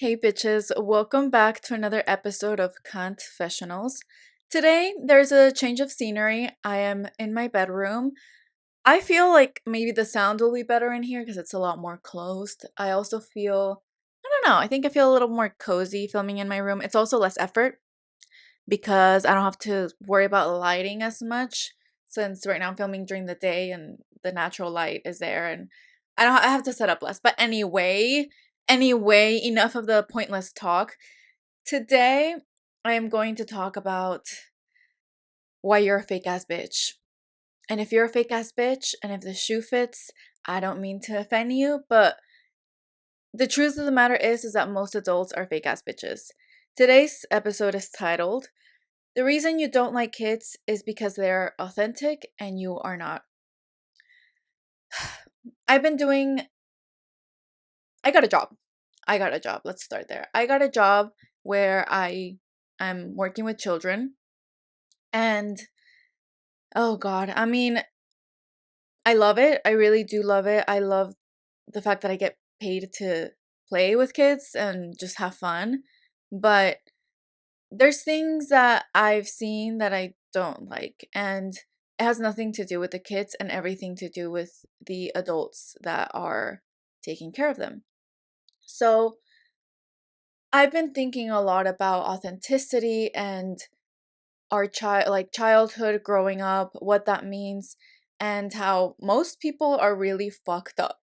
Hey bitches, welcome back to another episode of Confessionals. Today, there's a change of scenery. I am in my bedroom. I feel like maybe the sound will be better in here because it's a lot more closed. I also feel, I don't know, I think I feel a little more cozy filming in my room. It's also less effort because I don't have to worry about lighting as much since right now I'm filming during the day and the natural light is there and I have to set up less. But anyway, enough of the pointless talk. Today I am going to talk about why you're a fake ass bitch. And if you're a fake ass bitch and if the shoe fits, I don't mean to offend you, but the truth of the matter is that most adults are fake ass bitches. Today's episode is titled The reason you don't like kids is because they're authentic and you are not. I've been doing, I got a job. I got a job. Let's start there. I got a job where I am working with children. And oh God, I mean, I love it. I really do love it. I love the fact that I get paid to play with kids and just have fun. But there's things that I've seen that I don't like, and it has nothing to do with the kids and everything to do with the adults that are taking care of them. So, I've been thinking a lot about authenticity and our childhood growing up, what that means, and how most people are really fucked up.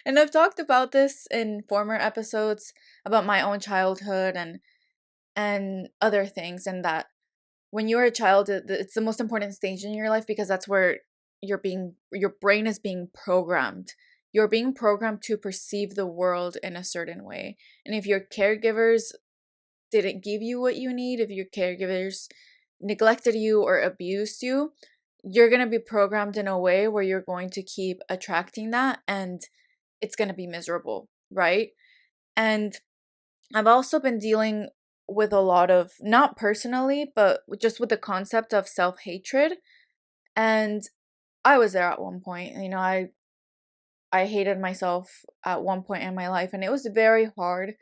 And I've talked about this in former episodes about my own childhood and other things, and that when you're a child, it's the most important stage in your life because that's where your brain is being programmed. You're being programmed to perceive the world in a certain way. And if your caregivers didn't give you what you need, if your caregivers neglected you or abused you, you're going to be programmed in a way where you're going to keep attracting that and it's going to be miserable, right? And I've also been dealing with a lot of, not personally, but just with the concept of self hatred. And I was there at one point. I hated myself at one point in my life, and it was very hard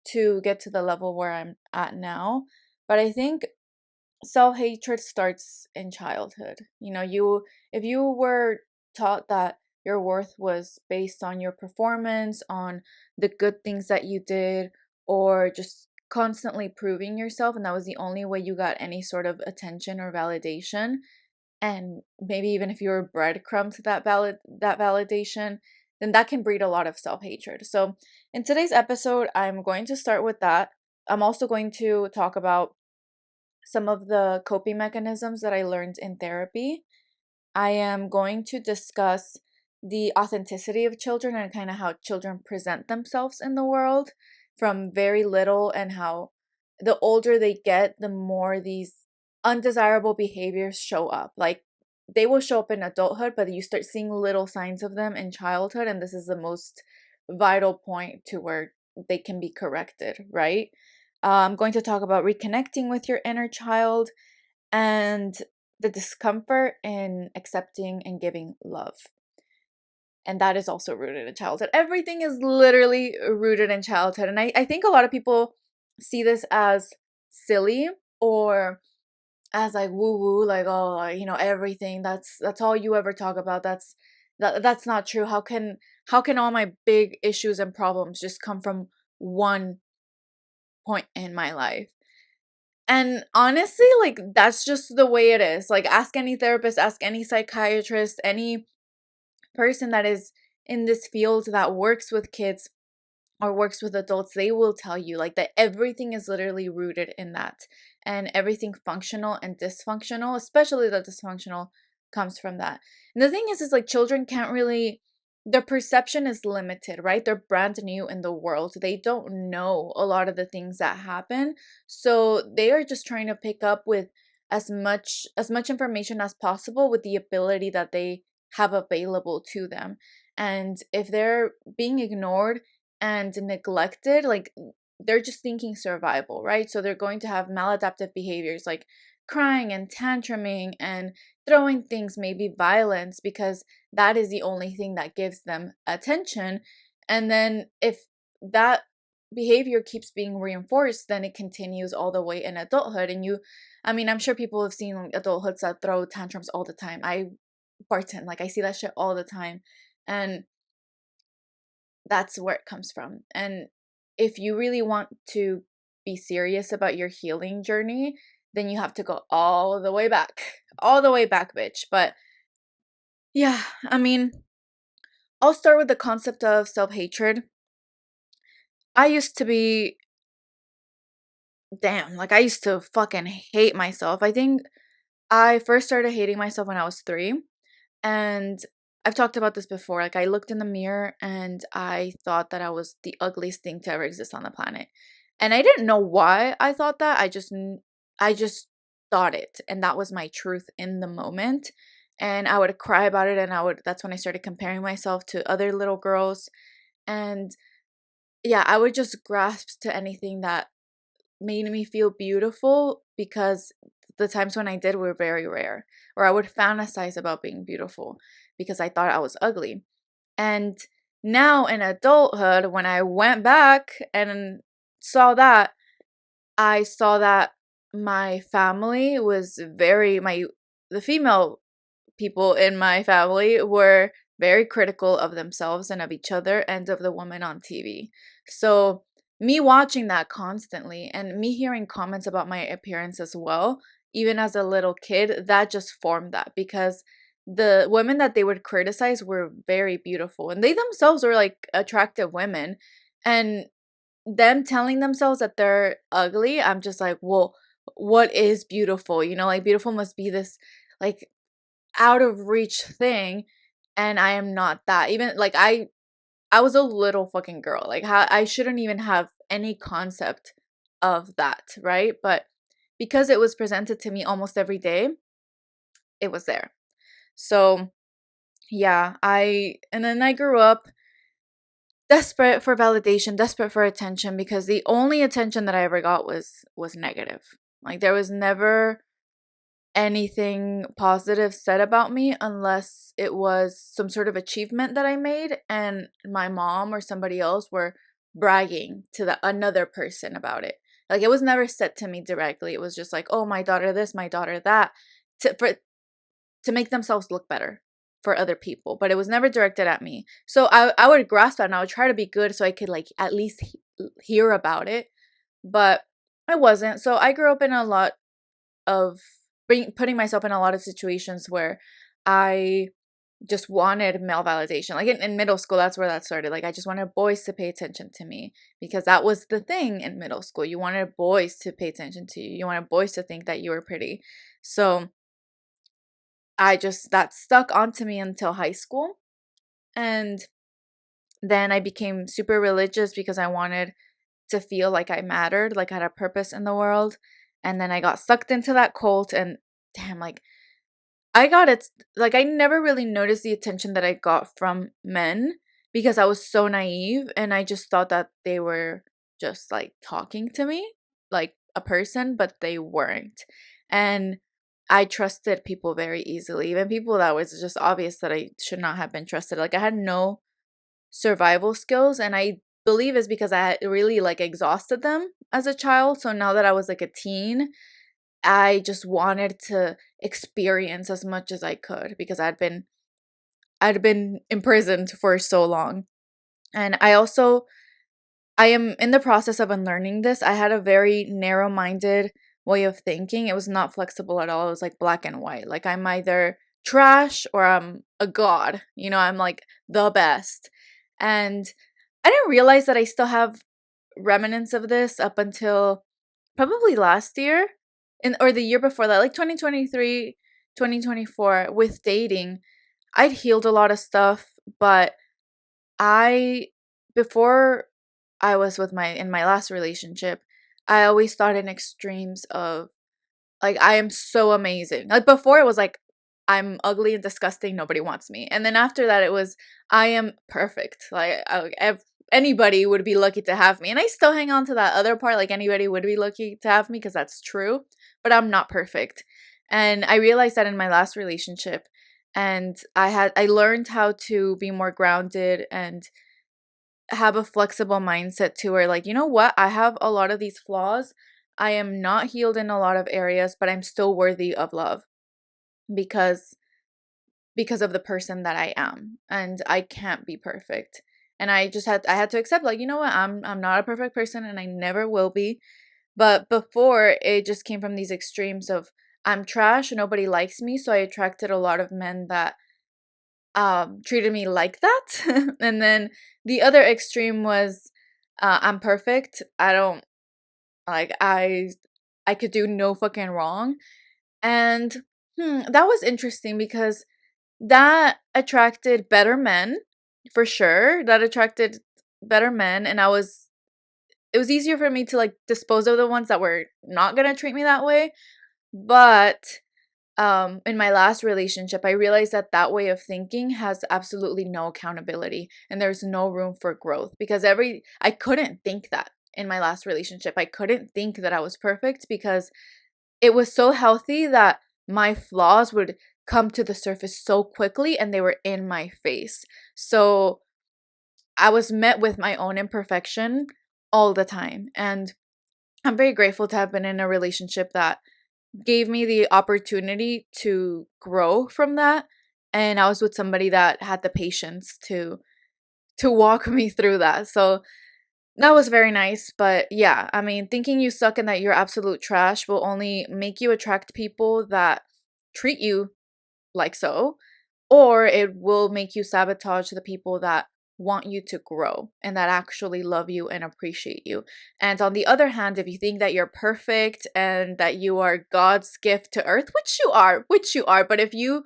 to get to the level where I'm at now. But I think self hatred starts in childhood. If you were taught that your worth was based on your performance, on the good things that you did, or just constantly proving yourself, and that was the only way you got any sort of attention or validation, and maybe even if you were breadcrumbed to that validation, then that can breed a lot of self hatred. So, in today's episode, I'm going to start with that. I'm also going to talk about some of the coping mechanisms that I learned in therapy. I am going to discuss the authenticity of children and kind of how children present themselves in the world from very little, and how the older they get, the more these undesirable behaviors show up. Like they will show up in adulthood, but you start seeing little signs of them in childhood, and this is the most vital point to where they can be corrected, right? I'm going to talk about reconnecting with your inner child and the discomfort in accepting and giving love. And that is also rooted in childhood. Everything is literally rooted in childhood. And I think a lot of people see this as silly or as like woo woo, like, oh, everything that's all you ever talk about. That's not true. How can all my big issues and problems just come from one point in my life? And honestly, like that's just the way it is. Like ask any therapist, ask any psychiatrist, any person that is in this field that works with kids or works with adults, they will tell you like that everything is literally rooted in that. And everything functional and dysfunctional, especially the dysfunctional, comes from that. And the thing is like children can't really, their perception is limited, right? They're brand new in the world. They don't know a lot of the things that happen. So they are just trying to pick up with as much information as possible with the ability that they have available to them. And if they're being ignored and neglected, like they're just thinking survival, right? So they're going to have maladaptive behaviors like crying and tantruming and throwing things, maybe violence, because that is the only thing that gives them attention. And then if that behavior keeps being reinforced, then it continues all the way in adulthood. And I mean, I'm sure people have seen like adulthoods that throw tantrums all the time. I bartend, like I see that shit all the time. And that's where it comes from. And if you really want to be serious about your healing journey, then you have to go all the way back. All the way back, bitch. But yeah, I mean, I'll start with the concept of self-hatred. I used to be damn, like I used to fucking hate myself. I think I first started hating myself when I was 3. And I've talked about this before. Like I looked in the mirror and I thought that I was the ugliest thing to ever exist on the planet. And I didn't know why I thought that. I just thought it, and that was my truth in the moment. And I would cry about it, and that's when I started comparing myself to other little girls. And yeah, I would just grasp to anything that made me feel beautiful, because the times when I did were very rare. Or I would fantasize about being beautiful because I thought I was ugly. And now in adulthood, when I went back and saw that, I saw that my family was the female people in my family were very critical of themselves and of each other and of the woman on TV. So, me watching that constantly and me hearing comments about my appearance as well, even as a little kid, that just formed that, because the women that they would criticize were very beautiful and they themselves were like attractive women. And them telling themselves that they're ugly, I'm just like, well, what is beautiful? Like beautiful must be this like out of reach thing, and I am not that. Even like I was a little fucking girl. Like how I shouldn't even have any concept of that, right? But because it was presented to me almost every day, it was there. So, yeah, and then I grew up desperate for validation, desperate for attention, because the only attention that I ever got was negative. Like there was never anything positive said about me unless it was some sort of achievement that I made and my mom or somebody else were bragging to another person about it. Like it was never said to me directly. It was just like, "Oh, my daughter this, my daughter that," to make themselves look better for other people, but it was never directed at me. So I would grasp that and I would try to be good so I could like at least hear about it, but I wasn't. So I grew up in a lot of putting myself in a lot of situations where I just wanted male validation. Like in middle school, that's where that started. Like I just wanted boys to pay attention to me because that was the thing in middle school. You wanted boys to pay attention to you. You wanted boys to think that you were pretty. So that stuck onto me until high school. And then I became super religious because I wanted to feel like I mattered, like I had a purpose in the world. And then I got sucked into that cult, and damn, like I got it. Like, I never really noticed the attention that I got from men because I was so naive and I just thought that they were just like talking to me like a person, but they weren't. And I trusted people very easily, even people that was just obvious that I should not have been trusted. Like, I had no survival skills, and I believe it's because I had really like exhausted them as a child. So now that I was like a teen, I just wanted to experience as much as I could because I'd been imprisoned for so long. And I am in the process of unlearning this. I had a very narrow-minded way of thinking. It was not flexible at all. It was like black and white. Like I'm either trash or I'm a god. I'm like the best. And I didn't realize that I still have remnants of this up until probably last year or the year before that, like 2023, 2024. With dating. I'd healed a lot of stuff, but I before I was in my last relationship, I always thought in extremes of like I am so amazing. Like before it was like I'm ugly and disgusting, nobody wants me. And then after that it was I am perfect. Like anybody would be lucky to have me. And I still hang on to that other part, like anybody would be lucky to have me because that's true, but I'm not perfect. And I realized that in my last relationship, and I learned how to be more grounded and have a flexible mindset to where, like, you know what? I have a lot of these flaws. I am not healed in a lot of areas, but I'm still worthy of love because of the person that I am, and I can't be perfect. And I had to accept, like, you know what? I'm not a perfect person and I never will be. But before, it just came from these extremes of I'm trash and nobody likes me, so I attracted a lot of men that treated me like that. And then the other extreme was I'm perfect. I don't like I could do no fucking wrong. And that was interesting because that attracted better men for sure. That attracted better men, and it was easier for me to like dispose of the ones that were not going to treat me that way. But in my last relationship, I realized that that way of thinking has absolutely no accountability, and there's no room for growth because I couldn't think that in my last relationship. I couldn't think that I was perfect because it was so healthy that my flaws would come to the surface so quickly and they were in my face. So I was met with my own imperfection all the time. And I'm very grateful to have been in a relationship that gave me the opportunity to grow from that. And I was with somebody that had the patience to walk me through that. So that was very nice. But yeah, I mean, thinking you suck and that you're absolute trash will only make you attract people that treat you like so, or it will make you sabotage the people that want you to grow and that actually love you and appreciate you. And on the other hand, if you think that you're perfect and that you are God's gift to earth, which you are, but if you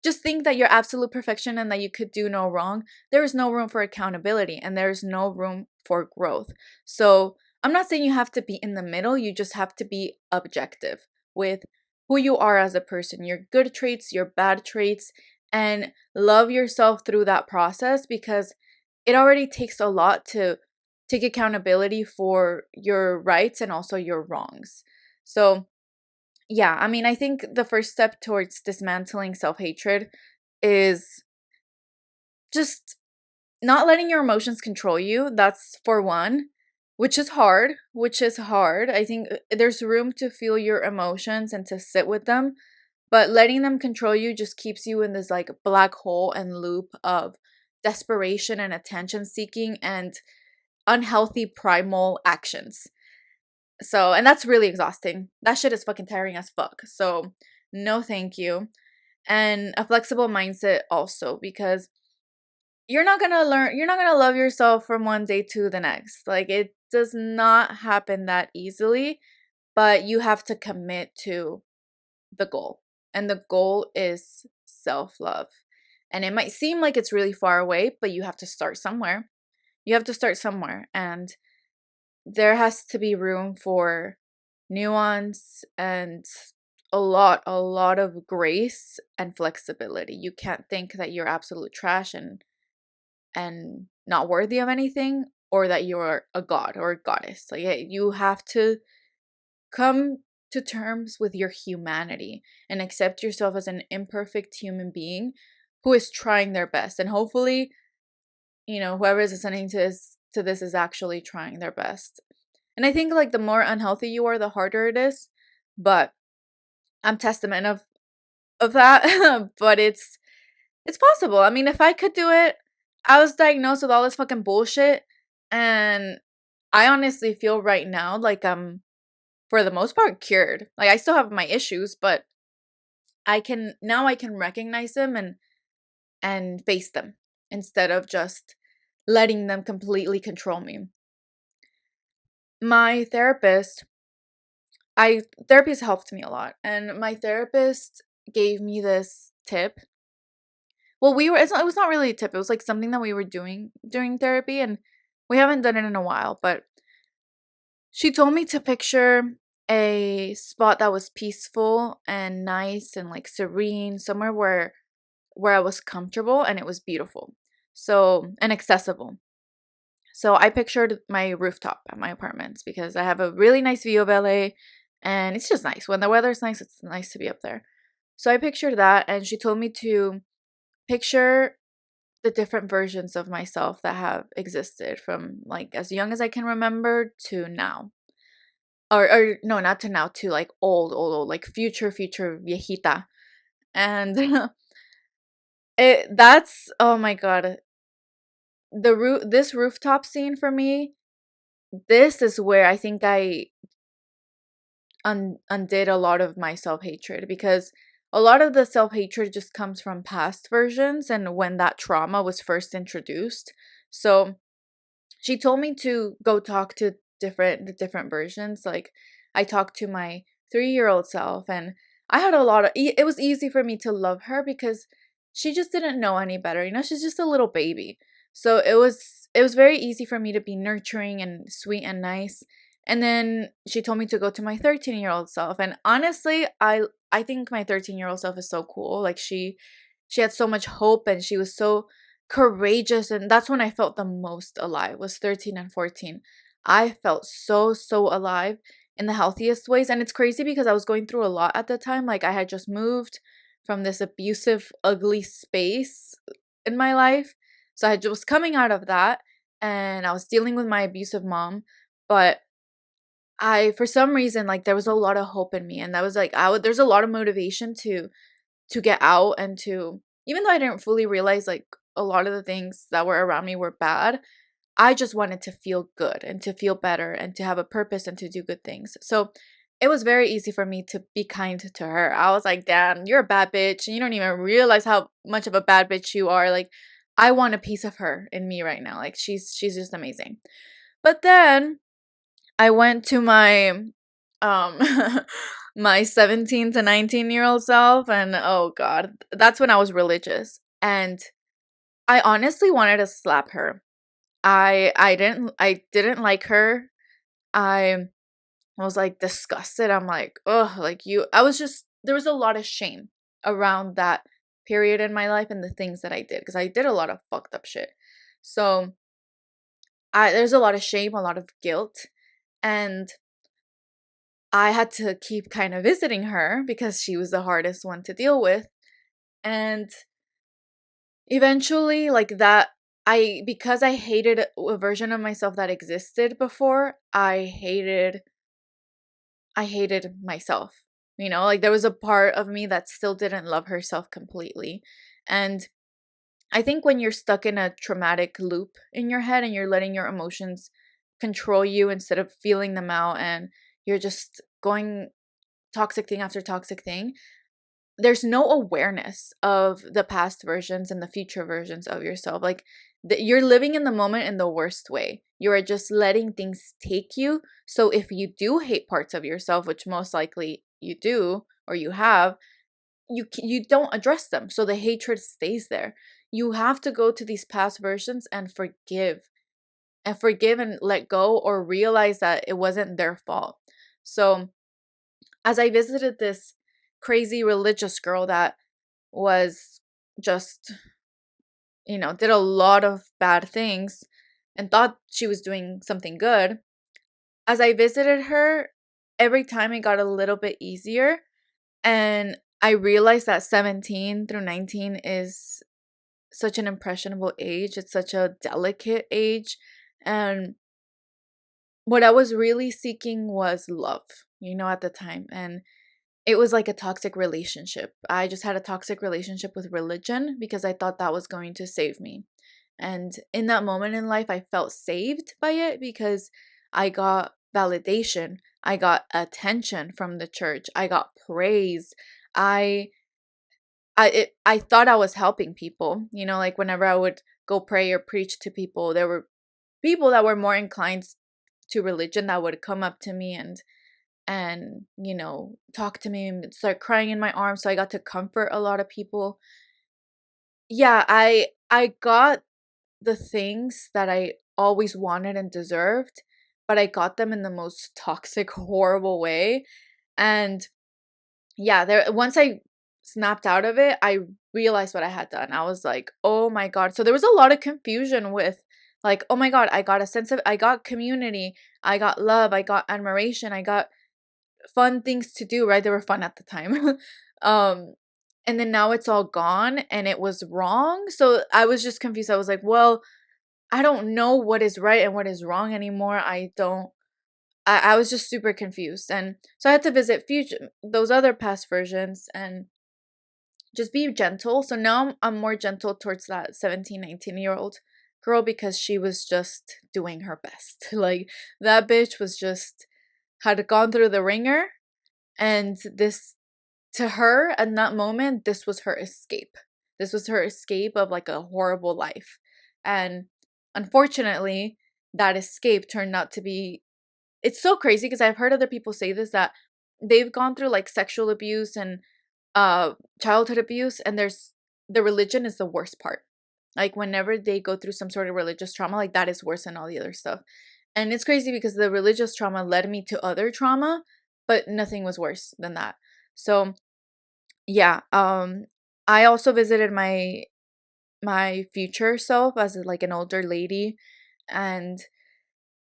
just think that you're absolute perfection and that you could do no wrong, there is no room for accountability and there is no room for growth. So I'm not saying you have to be in the middle, you just have to be objective with who you are as a person, your good traits, your bad traits, and love yourself through that process because it already takes a lot to take accountability for your rights and also your wrongs. So yeah, I mean, I think the first step towards dismantling self hatred is just not letting your emotions control you. That's for one, which is hard, which is hard. I think there's room to feel your emotions and to sit with them, but letting them control you just keeps you in this like black hole and loop of desperation and attention seeking and unhealthy primal actions. So, and that's really exhausting. That shit is fucking tiring as fuck. So, no thank you. And a flexible mindset also because you're not going to love yourself from one day to the next. Like it does not happen that easily, but you have to commit to the goal. And the goal is self-love. And it might seem like it's really far away, but you have to start somewhere. You have to start somewhere, and there has to be room for nuance and a lot of grace and flexibility. You can't think that you're absolute trash and not worthy of anything, or that you're a god or a goddess. Like you have to come to terms with your humanity and accept yourself as an imperfect human being who is trying their best. And hopefully, whoever is listening to this is actually trying their best. And I think like the more unhealthy you are, the harder it is. But I'm testament of that. But it's possible. I mean, if I could do it, I was diagnosed with all this fucking bullshit, and I honestly feel right now like I'm for the most part cured. Like I still have my issues, but I can recognize them and face them instead of just letting them completely control me. My therapist, I therapy has helped me a lot, and my therapist gave me this tip. Well, it was not really a tip. It was like something that we were doing during therapy, and we haven't done it in a while, but she told me to picture a spot that was peaceful and nice and like serene, somewhere where I was comfortable and it was beautiful. So, and accessible. So, I pictured my rooftop at my apartments because I have a really nice view of LA and it's just nice. When the weather's nice, it's nice to be up there. So, I pictured that, and she told me to picture the different versions of myself that have existed from like as young as I can remember to now. Or no, not to now, to like old, like future viejita. And that's, oh my God, this rooftop scene for me, this is where I think I undid a lot of my self-hatred, because a lot of the self-hatred just comes from past versions and when that trauma was first introduced. So she told me to go talk to the different versions. Like I talked to my 3-year-old self, and I had a lot of it was easy for me to love her because she just didn't know any better. She's just a little baby. So it was very easy for me to be nurturing and sweet and nice. And then she told me to go to my 13-year-old self. And honestly, I think my 13-year-old self is so cool. Like she had so much hope, and she was so courageous, and that's when I felt the most alive, was 13 and 14. I felt so alive in the healthiest ways. And it's crazy because I was going through a lot at the time. Like I had just moved from this abusive, ugly space in my life. So I had just coming out of that, and I was dealing with my abusive mom. But I, for some reason, like there was a lot of hope in me, and that was like there's a lot of motivation to get out, and to, even though I didn't fully realize like a lot of the things that were around me were bad, I just wanted to feel good and to feel better and to have a purpose and to do good things. So it was very easy for me to be kind to her. I was like, "Damn, you're a bad bitch, and you don't even realize how much of a bad bitch you are." Like I want a piece of her in me right now. Like she's just amazing. But then I went to my um my 17 to 19-year-old self, and oh God, that's when I was religious. And I honestly wanted to slap her. I didn't like her. I was like disgusted. I'm like, "Ugh, like you." I was just, there was a lot of shame around that period in my life and the things that I did, because I did a lot of fucked up shit. So, I there's a lot of shame, a lot of guilt, and I had to keep kind of visiting her because she was the hardest one to deal with. And eventually, like that, because I hated a version of myself that existed before, I hated myself. Like there was a part of me that still didn't love herself completely. And I think when you're stuck in a traumatic loop in your head and you're letting your emotions control you instead of feeling them out, and you're just going toxic thing after toxic thing, there's no awareness of the past versions and the future versions of yourself. Like you're living in the moment in the worst way. You are just letting things take you. So if you do hate parts of yourself, which most likely you do or you have, you don't address them. So the hatred stays there. You have to go to these past versions and let go, or realize that it wasn't their fault. So as I visited this crazy religious girl that was just, did a lot of bad things and thought she was doing something good, as I visited her, every time it got a little bit easier. And I realized that 17 through 19 is such an impressionable age. It's such a delicate age. And what I was really seeking was love, at the time. And it was like a toxic relationship. I just had a toxic relationship with religion because I thought that was going to save me. And in that moment in life, I felt saved by it because I got validation. I got attention from the church. I got praise. I I thought I was helping people. Like whenever I would go pray or preach to people, there were people that were more inclined to religion that would come up to me and talk to me and start crying in my arms. So I got to comfort a lot of people. Yeah, I got the things that I always wanted and deserved, but I got them in the most toxic, horrible way. And yeah, there once I snapped out of it, I realized what I had done. I was like, "Oh my God." So there was a lot of confusion with, like, "Oh my God, I got community, I got love, I got admiration, I got fun things to do," right? They were fun at the time. um and then now it's all gone and it was wrong. So I was just confused. I was like, well, I don't know what is right and what is wrong anymore. I was just super confused. And so I had to visit future those other past versions and just be gentle. So now I'm more gentle towards that 17, 19-year old girl because she was just doing her best. Like that bitch was just had gone through the ringer, and this, to her at that moment, this was her escape. This was her escape of like a horrible life. And unfortunately, that escape turned out to be, it's so crazy because I've heard other people say this, that they've gone through like sexual abuse and childhood abuse, and there's the religion is the worst part. Like whenever they go through some sort of religious trauma, like that is worse than all the other stuff. And it's crazy because the religious trauma led me to other trauma, but nothing was worse than that. So yeah, I also visited my future self as like an older lady, and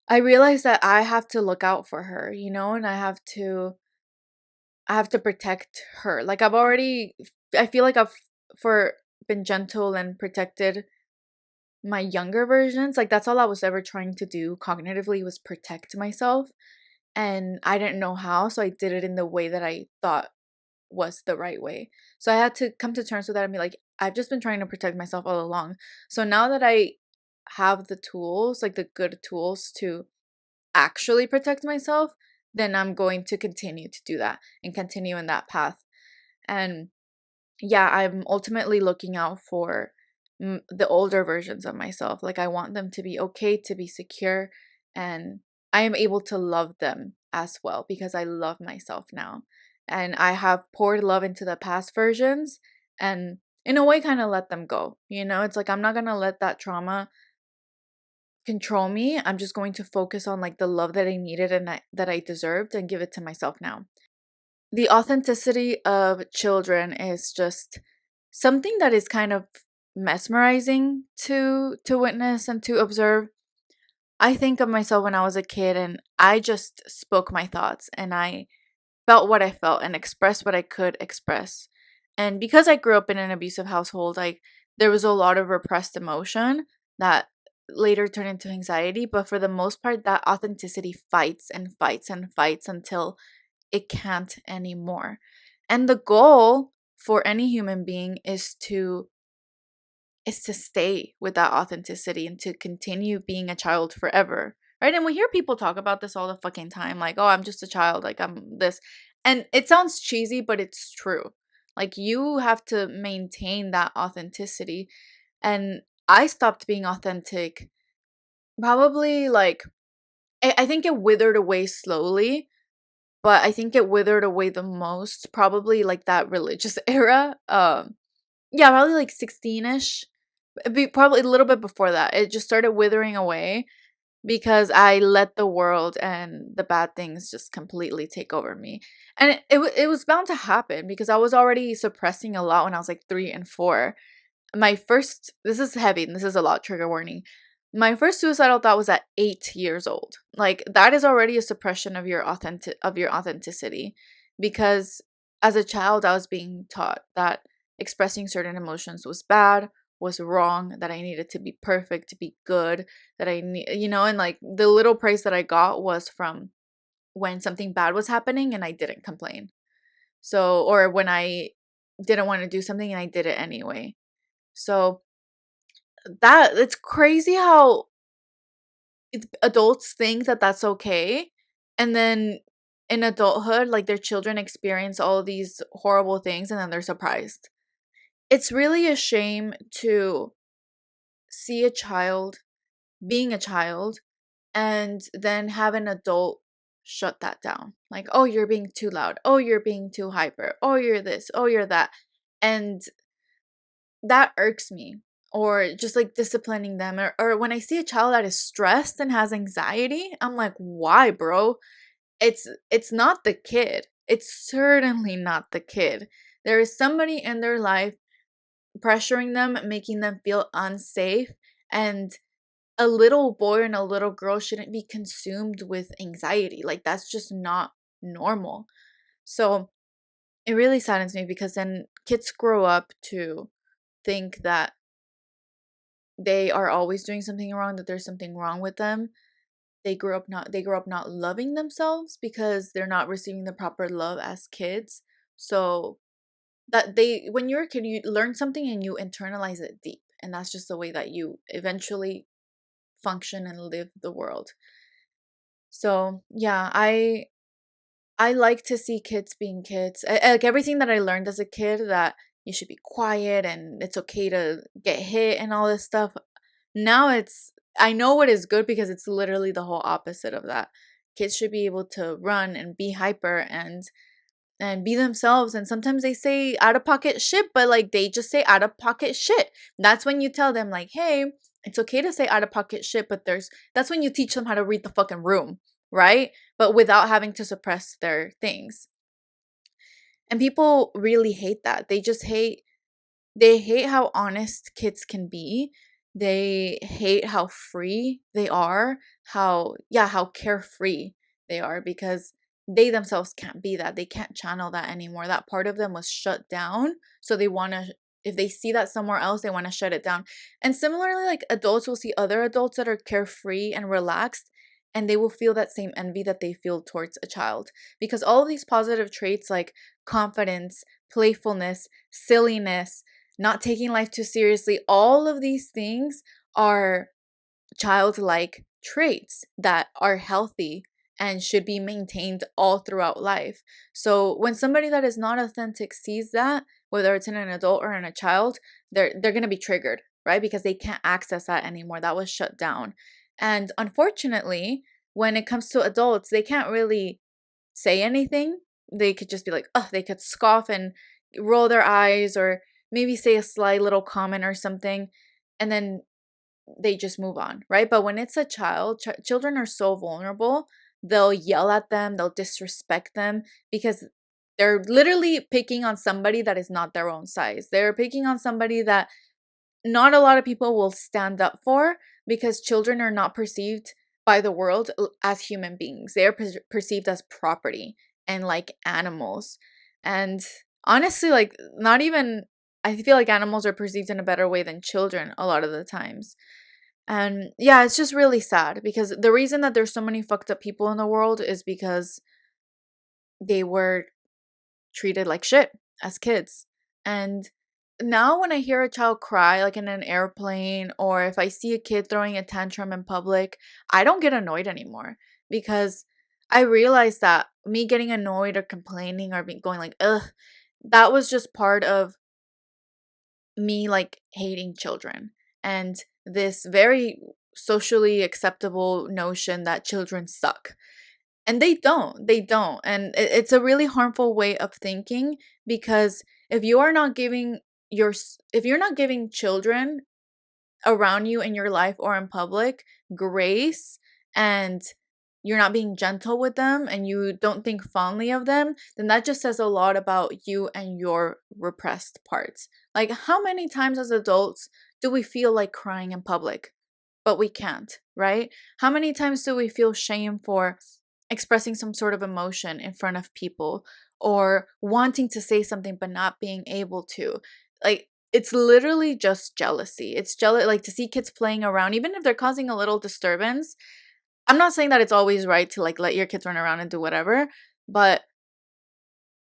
I realized that I have to look out for her, and I have to protect her. Like I feel like I've for been gentle and protected my younger versions. Like that's all I was ever trying to do cognitively, was protect myself, and I didn't know how, so I did it in the way that I thought was the right way. So I had to come to terms with that and be like, I've just been trying to protect myself all along. So now that I have the tools, like the good tools to actually protect myself, then I'm going to continue to do that and continue in that path. And yeah, I'm ultimately looking out for the older versions of myself. Like, I want them to be okay, to be secure, and I am able to love them as well because I love myself now. And I have poured love into the past versions and, in a way, kind of let them go. It's like I'm not going to let that trauma control me. I'm just going to focus on like the love that I needed and that I deserved and give it to myself now. The authenticity of children is just something that is kind of mesmerizing to witness and to observe. I think of myself when I was a kid and I just spoke my thoughts and I felt what I felt and expressed what I could express. And because I grew up in an abusive household, like there was a lot of repressed emotion that later turned into anxiety, but for the most part that authenticity fights and fights and fights until it can't anymore. And the goal for any human being is to stay with that authenticity and to continue being a child forever. Right? And we hear people talk about this all the fucking time, like, oh, I'm just a child, like I'm this. And it sounds cheesy, but it's true. Like you have to maintain that authenticity. And I stopped being authentic probably like I think it withered away slowly, but I think it withered away the most probably like that religious era. Yeah, probably like 16ish. Probably a little bit before that. It just started withering away because I let the world and the bad things just completely take over me. And it was bound to happen because I was already suppressing a lot when I was like 3 and 4. My first, this is heavy and this is a lot, trigger warning. My first suicidal thought was at 8 years old. Like that is already a suppression of your authenticity, because as a child I was being taught that expressing certain emotions was bad, was wrong, that I needed to be perfect, to be good, that I need, and like the little praise that I got was from when something bad was happening and I didn't complain. So, or when I didn't want to do something and I did it anyway. So that it's crazy how adults think that that's okay, and then in adulthood, like their children experience all these horrible things, and then they're surprised. It's really a shame to see a child being a child and then have an adult shut that down. Like, oh, you're being too loud. Oh, you're being too hyper. Oh, you're this. Oh, you're that. And that irks me. Or just like disciplining them, or when I see a child that is stressed and has anxiety, I'm like, why, bro? It's not the kid. It's certainly not the kid. There is somebody in their life pressuring them, making them feel unsafe, and a little boy and a little girl shouldn't be consumed with anxiety. Like that's just not normal. So it really saddens me because then kids grow up to think that they are always doing something wrong, that there's something wrong with them. They grow up not loving themselves because they're not receiving the proper love as kids. So that they when you're a kid, you learn something and you internalize it deep, and that's just the way that you eventually function and live the world. So yeah, I like to see kids being kids. Like everything that I learned as a kid, that you should be quiet and it's okay to get hit and all this stuff. Now I know what is good because it's literally the whole opposite of that. Kids should be able to run and be hyper and be themselves, and sometimes they say out of pocket shit, but like they just say out of pocket shit. That's when you tell them like, "Hey, it's okay to say out of pocket shit, but there's that's when you teach them how to read the fucking room, right? But without having to suppress their things." And people really hate that. They hate how honest kids can be. They hate how free they are, how carefree they are, because they themselves can't be that. They can't channel that anymore. That part of them was shut down. So they want to, if they see that somewhere else, they want to shut it down. And similarly, like adults will see other adults that are carefree and relaxed, and they will feel that same envy that they feel towards a child. Because all of these positive traits like confidence, playfulness, silliness, not taking life too seriously, all of these things are childlike traits that are healthy and should be maintained all throughout life. So when somebody that is not authentic sees that, whether it's in an adult or in a child, they're going to be triggered, right? Because they can't access that anymore. That was shut down. And unfortunately, when it comes to adults, they can't really say anything. They could just be like, oh, they could scoff and roll their eyes or maybe say a sly little comment or something, and then they just move on, right? But when it's a child, children are so vulnerable. They'll yell at them, they'll disrespect them because they're literally picking on somebody that is not their own size. They're picking on somebody that not a lot of people will stand up for, because children are not perceived by the world as human beings. They are perceived as property and like animals. And honestly, like, not even, I feel like animals are perceived in a better way than children a lot of the times. And yeah, it's just really sad because the reason that there's so many fucked up people in the world is because they were treated like shit as kids. And now when I hear a child cry, like in an airplane, or if I see a kid throwing a tantrum in public, I don't get annoyed anymore, because I realize that me getting annoyed or complaining or going like, ugh, that was just part of me like hating children and this very socially acceptable notion that children suck. And they don't, and it's a really harmful way of thinking, because if you are not giving if you're not giving children around you in your life or in public grace, and you're not being gentle with them and you don't think fondly of them, then that just says a lot about you and your repressed parts. Like, how many times as adults do we feel like crying in public, but we can't, right? How many times do we feel shame for expressing some sort of emotion in front of people, or wanting to say something but not being able to? Like, it's literally just jealousy. It's like to see kids playing around, even if they're causing a little disturbance. I'm not saying that it's always right to like let your kids run around and do whatever, but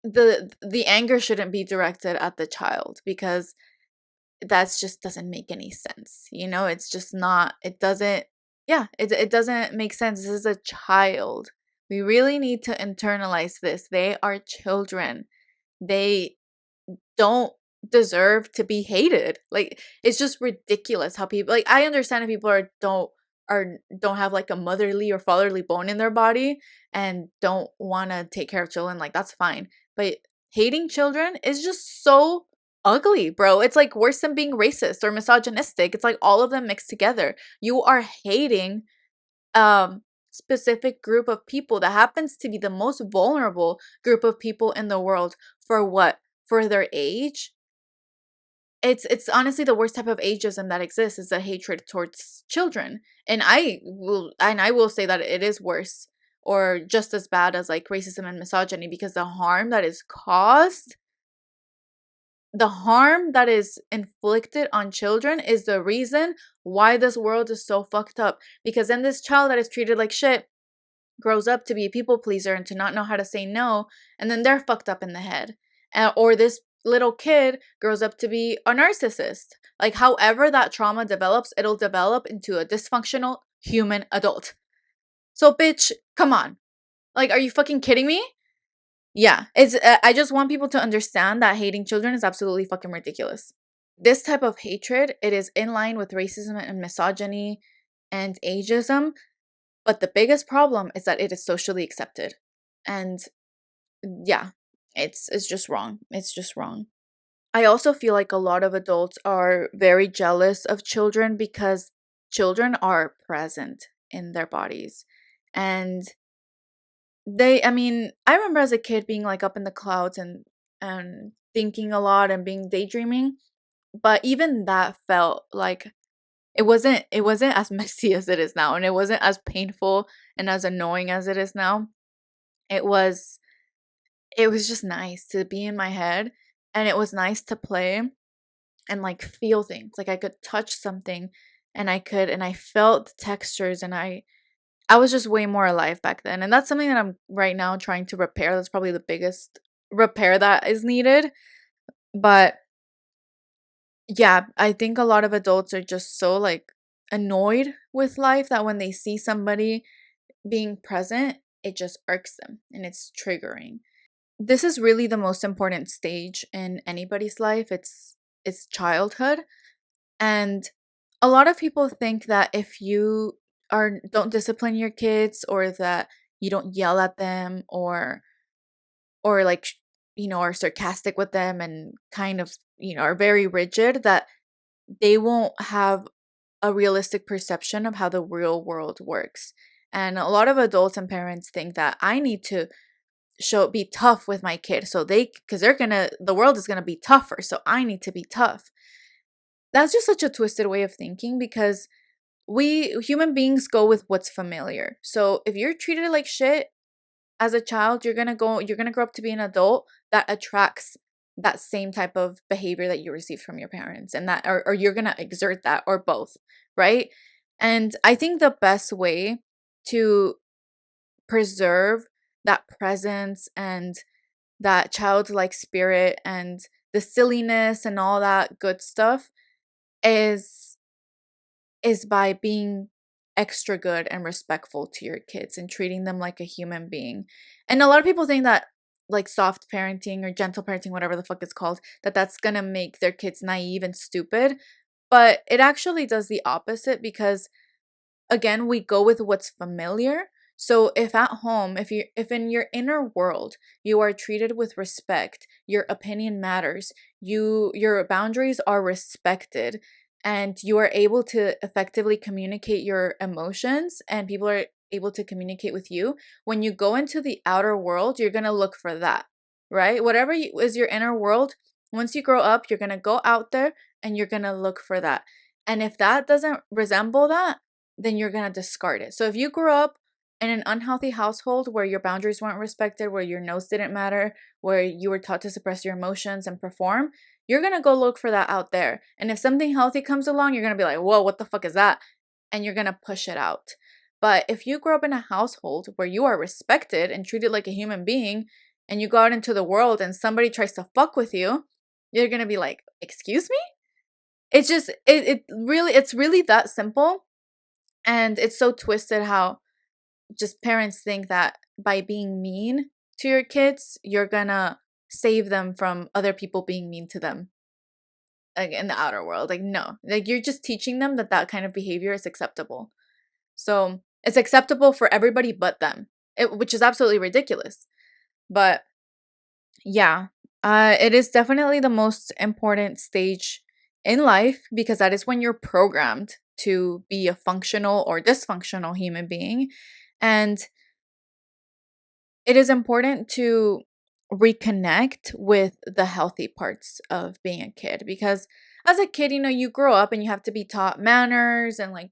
the anger shouldn't be directed at the child, because that's just doesn't make any sense. It's just not, it doesn't, yeah, it doesn't make sense. This is a child. We really need to internalize this. They are children. They don't deserve to be hated. Like, it's just ridiculous how people, like, I understand if people don't have like a motherly or fatherly bone in their body and don't want to take care of children, like, that's fine. But hating children is just so ugly, bro. It's like worse than being racist or misogynistic. It's like all of them mixed together. You are hating specific group of people that happens to be the most vulnerable group of people in the world. For what? For their age? It's honestly the worst type of ageism that exists, is the hatred towards children. And I will say that it is worse or just as bad as like racism and misogyny, because the harm that is caused, the harm that is inflicted on children is the reason why this world is so fucked up. Because then this child that is treated like shit grows up to be a people pleaser and to not know how to say no, and then they're fucked up in the head. Or this little kid grows up to be a narcissist. Like, however that trauma develops, it'll develop into a dysfunctional human adult. So, bitch, come on. Like, are you fucking kidding me? Yeah, it's I just want people to understand that hating children is absolutely fucking ridiculous. This type of hatred, it is in line with racism and misogyny and ageism, but the biggest problem is that it is socially accepted. And yeah, it's just wrong. It's just wrong. I also feel like a lot of adults are very jealous of children because children are present in their bodies. And I mean, I remember as a kid being like up in the clouds and thinking a lot and being daydreaming, but even that felt like it wasn't as messy as it is now, and it wasn't as painful and as annoying as it is now. It was it was just nice to be in my head, and it was nice to play and like feel things. Like I could touch something and I felt the textures, and I was just way more alive back then. And that's something that I'm right now trying to repair. That's probably the biggest repair that is needed. But yeah, I think a lot of adults are just so like annoyed with life that when they see somebody being present, it just irks them and it's triggering. This is really the most important stage in anybody's life. It's childhood. And a lot of people think that if you are don't discipline your kids, or that you don't yell at them, or like are sarcastic with them and kind of are very rigid, that they won't have a realistic perception of how the real world works. And a lot of adults and parents think that I need to be tough with my kid, so because the world is gonna be tougher, so I need to be tough. That's just such a twisted way of thinking, because we human beings go with what's familiar. So if you're treated like shit as a child, you're gonna grow up to be an adult that attracts that same type of behavior that you received from your parents, and that or you're gonna exert that, or both, right? And I think the best way to preserve that presence and that childlike spirit and the silliness and all that good stuff is by being extra good and respectful to your kids and treating them like a human being. And a lot of people think that like soft parenting or gentle parenting, whatever the fuck it's called, that's gonna make their kids naive and stupid. But it actually does the opposite, because again, we go with what's familiar. So if at home, if in your inner world you are treated with respect, your opinion matters, your boundaries are respected, and you are able to effectively communicate your emotions, and people are able to communicate with you, when you go into the outer world, you're going to look for that, right? Whatever is your inner world, once you grow up, you're going to go out there and you're going to look for that. And if that doesn't resemble that, then you're going to discard it. So if you grew up in an unhealthy household where your boundaries weren't respected, where your no's didn't matter, where you were taught to suppress your emotions and perform, you're going to go look for that out there. And if something healthy comes along, you're going to be like, whoa, what the fuck is that? And you're going to push it out. But if you grow up in a household where you are respected and treated like a human being, and you go out into the world and somebody tries to fuck with you, you're going to be like, excuse me? It's just, it's really that simple. And it's so twisted how just parents think that by being mean to your kids, you're gonna save them from other people being mean to them, like in the outer world. Like, no, like you're just teaching them that kind of behavior is acceptable. So it's acceptable for everybody but them, which is absolutely ridiculous. But yeah, it is definitely the most important stage in life, because that is when you're programmed to be a functional or dysfunctional human being. And it is important to reconnect with the healthy parts of being a kid, because as a kid, you grow up and you have to be taught manners and like,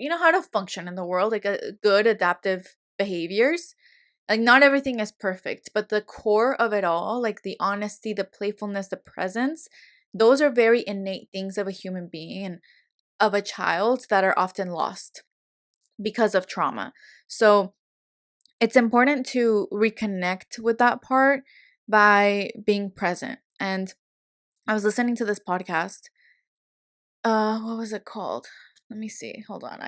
how to function in the world, like a good adaptive behaviors. Like, not everything is perfect, but the core of it all, like the honesty, the playfulness, the presence, those are very innate things of a human being and of a child that are often lost because of trauma. So it's important to reconnect with that part by being present. And I was listening to this podcast. What was it called? Let me see. Hold on.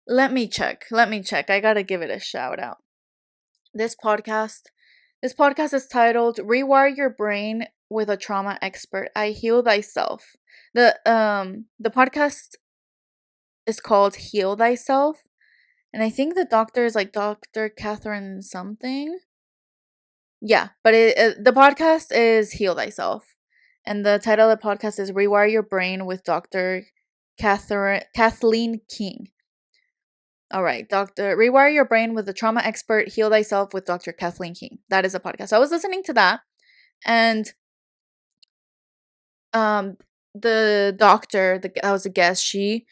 Let me check. Let me check. I gotta give it a shout out. This podcast this podcast is titled Rewire Your Brain with a Trauma Expert. I Heal Thyself. The podcast is called Heal Thyself. And I think the doctor is like Dr. Catherine something. Yeah, but the podcast is Heal Thyself. And the title of the podcast is Rewire Your Brain with Dr. Kathleen King. All right, Doctor, Rewire Your Brain with the Trauma Expert, Heal Thyself with Dr. Kathleen King. That is a podcast. So I was listening to that, and um, the doctor, that was a guest, she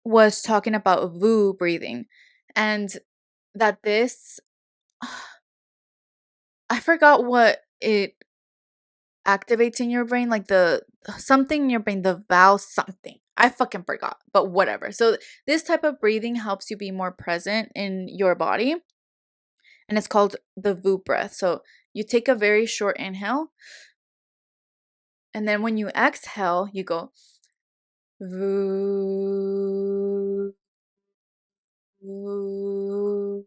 was talking about VU breathing, and that this, I forgot what it activates in your brain, like the something in your brain, the valve something. I fucking forgot, but whatever. So this type of breathing helps you be more present in your body, and it's called the VU breath. So you take a very short inhale, and then when you exhale, you go VU, VU,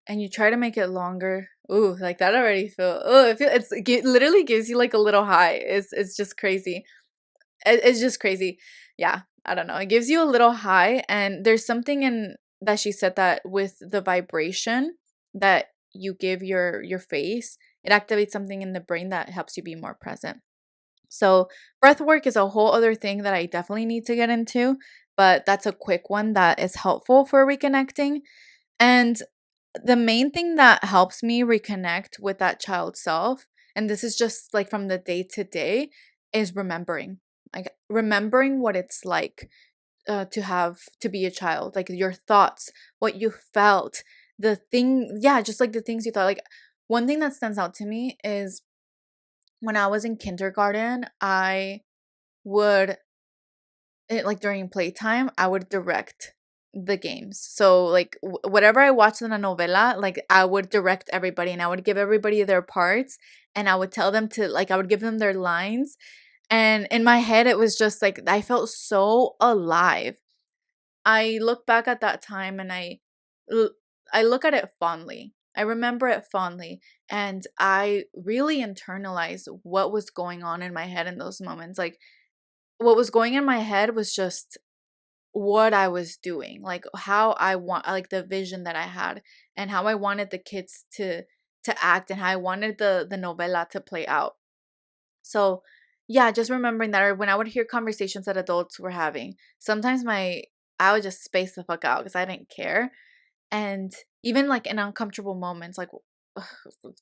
and you try to make it longer. Ooh, like that already feel. Oh, it literally gives you like a little high. It's just crazy. It's just crazy. Yeah, I don't know. It gives you a little high, and there's something in that she said that with the vibration that you give your face, it activates something in the brain that helps you be more present. So, breath work is a whole other thing that I definitely need to get into, but that's a quick one that is helpful for reconnecting. And the main thing that helps me reconnect with that child self, and this is just like from the day to day, is remembering. Like remembering what it's like to be a child, like your thoughts, what you felt, the thing, yeah, just like the things you thought. Like one thing that stands out to me is when I was in kindergarten, I would like during playtime, I would direct the games. So like whatever I watched in a novela, like I would direct everybody and I would give everybody their parts and I would tell them to like I would give them their lines. And in my head it was just like I felt so alive. I look back at that time and l- I look at it fondly. I remember it fondly and I really internalized what was going on in my head in those moments. Like what was going in my head was just what I was doing, like how I want, like the vision that I had, and how I wanted the kids to act, and how I wanted the novela to play out. So, yeah, just remembering that, or when I would hear conversations that adults were having, sometimes I would just space the fuck out because I didn't care, and even like in uncomfortable moments, like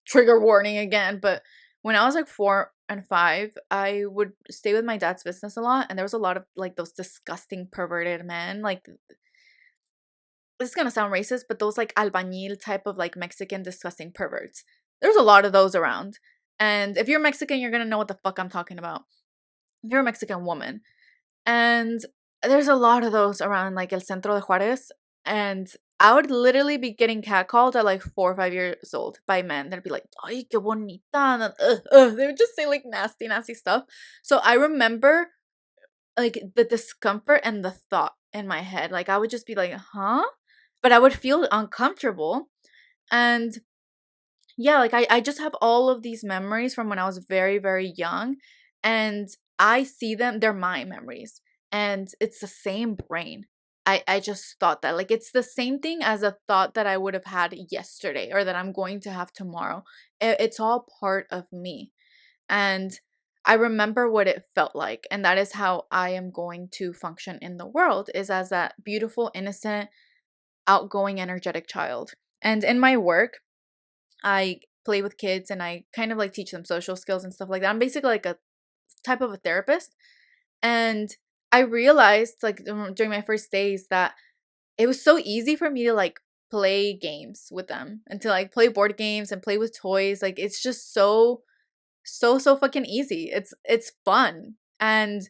trigger warning again, but when I was like 4 and 5, I would stay with my dad's business a lot, and there was a lot of like those disgusting perverted men. Like this is gonna sound racist, but those like albañil type of like Mexican disgusting perverts. There's a lot of those around, and if you're Mexican, you're gonna know what the fuck I'm talking about. If you're a Mexican woman, and there's a lot of those around like El Centro de Juarez. And I would literally be getting catcalled at like 4 or 5 years old by men. They'd be like, ay, qué bonita. And, they would just say like nasty, nasty stuff. So I remember like the discomfort and the thought in my head. Like I would just be like, huh? But I would feel uncomfortable. And yeah, like I just have all of these memories from when I was very, very young. And I see them, they're my memories. And it's the same brain. I just thought that. Like it's the same thing as a thought that I would have had yesterday or that I'm going to have tomorrow. It's all part of me. And I remember what it felt like. And that is how I am going to function in the world, is as that beautiful, innocent, outgoing, energetic child. And in my work, I play with kids and I kind of like teach them social skills and stuff like that. I'm basically like a type of a therapist. And I realized like during my first days that it was so easy for me to like play games with them and to like play board games and play with toys. Like it's just so fucking easy. It's fun. And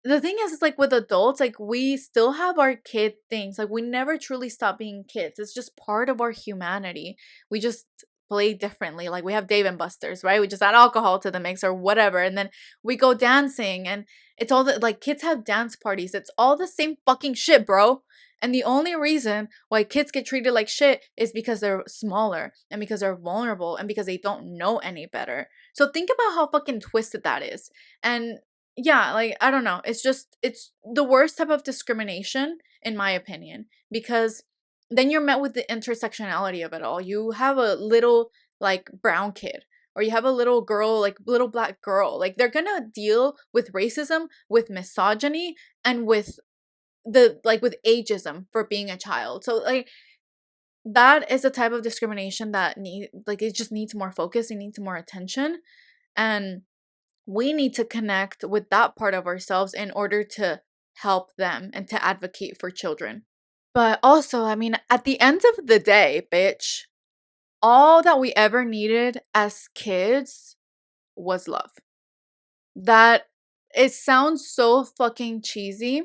the thing is like with adults, like we still have our kid things. Like we never truly stop being kids. It's just part of our humanity. We just play differently. Like we have Dave and Buster's, right? We just add alcohol to the mix or whatever, and then we go dancing, and it's all the like kids have dance parties. It's all the same fucking shit, bro. And the only reason why kids get treated like shit is because they're smaller and because they're vulnerable and because they don't know any better. So think about how fucking twisted that is. And yeah, like I don't know, it's the worst type of discrimination in my opinion, because then you're met with the intersectionality of it all. You have a little like brown kid, or you have a little girl, like little black girl, like they're gonna deal with racism, with misogyny, and with the like with ageism for being a child. So like that is a type of discrimination that need like it just needs more focus, it needs more attention. And we need to connect with that part of ourselves in order to help them and to advocate for children. But also, I mean, at the end of the day, bitch, all that we ever needed as kids was love. That it sounds so fucking cheesy,